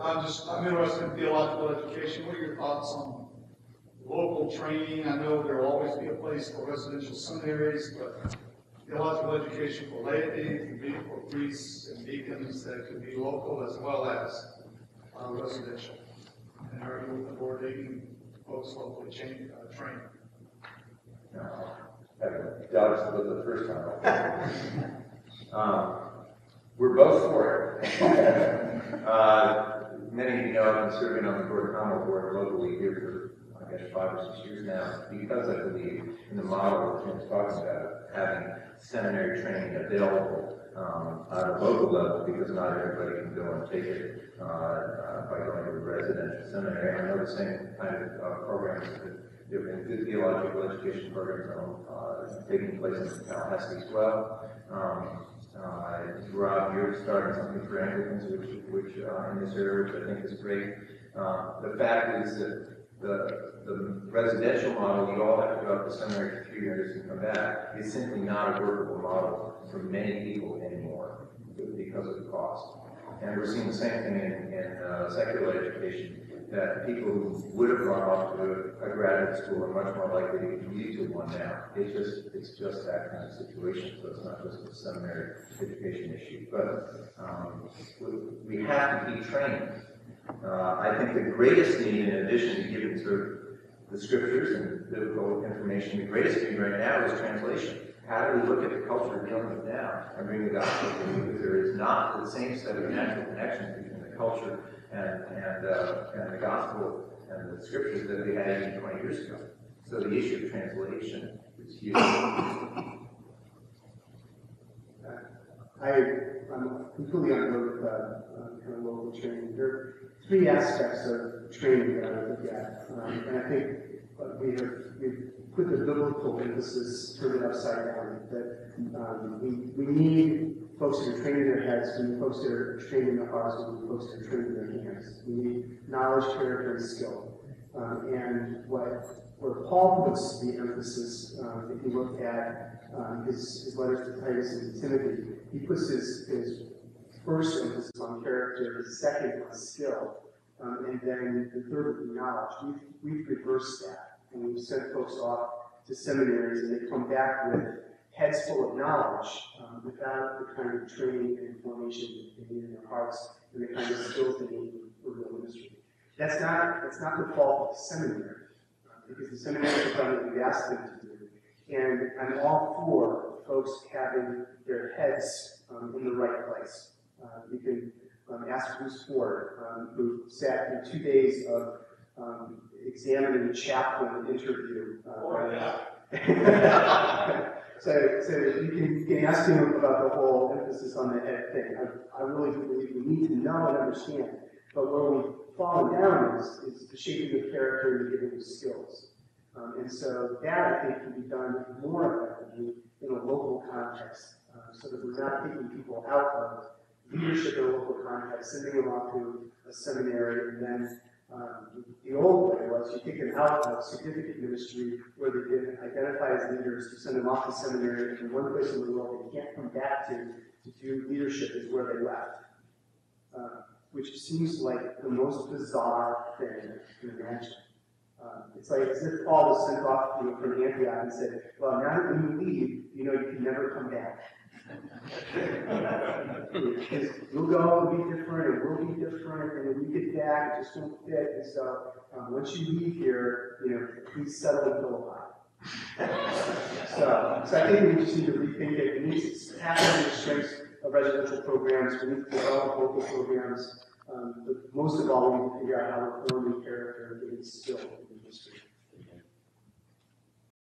I'm interested in theological education. What are your thoughts on local training? I know there will always be a place for residential seminaries, but theological education for laity, can be for priests and deacons that could be local as well as residential. And are you looking forward to taking folks locally trained? No, I haven't dodged the first time. We're both for it. Many of you know I've been serving on the Board of Common Board locally here for, I guess, 5 or 6 years now, because I believe in the model that Tim's talking about, having seminary training available at a local level, because not everybody can go and take it by going to a residential seminary. I know the same kind of programs that there have been good theological education programs taking place in Tallahassee as well. Rob, you're starting something for Anglicans, which in this area, which I think is great. The fact is that the residential model, you all have to go up to seminary for 3 years and come back, is simply not a workable model for many people anymore because of the cost. And we're seeing the same thing in secular education, that people who would have gone off to a graduate school are much more likely to commute to one now. It's just that kind of situation, so it's not just a seminary education issue. But we have to keep training. I think the greatest need, in addition to giving sort of the scriptures and biblical information, the greatest need right now is translation. How do we look at the culture we're dealing with now and bring the gospel to them? Because there is not the same set of natural connections between the culture and the gospel and the scriptures that we had 18, 20 years ago. So the issue of translation is huge. I'm completely on board with kind of local training. There are 3 aspects of training that I look at, and I think we've put the biblical emphasis, turned it upside down. That we need folks that are training their heads, we need folks that are training their hearts, we need folks that are training their hands. We need knowledge, character, and skill. And where Paul puts the emphasis, if you look at his letters to Titus and Timothy, he puts his first emphasis on character, his second on skill, and then the third would be knowledge. We've reversed that, and we've sent folks off to seminaries, and they come back with heads full of knowledge without the kind of training and formation they need in their hearts and the kind of skills they need for real ministry. That's not the fault of the seminary, because the seminary has done what we asked them to do. And I'm all for folks having their heads in the right place. You can ask Bruce Ford, who sat through 2 days of examining a chaplain interview. So you can ask him about the whole emphasis on the head thing. I really believe we need to know and understand. But where we've fallen down is the shaping of character and the giving of skills. And so that, I think, can be done more effectively in a local context, so that we're not taking people out of leadership in a local context, sending them off to a seminary, and then the old way was you take them out of significant ministry where they did identify as leaders, to send them off to seminary, and one place in the world they can't come back to do leadership is where they left. Which seems like the most bizarre thing you can imagine. It's like as if Paul was sent off from Antioch and said, well, now that when you leave, you know you can never come back. Because you'll go and be different, and we'll be different, and when we get back, it just won't fit. And so once you leave here, please settle in Philippi. So I think we just need to rethink it. We need to tap into the strengths of residential programs. We need to develop local programs. But most of all, we need to figure out how we're forming character and giving skill in the industry.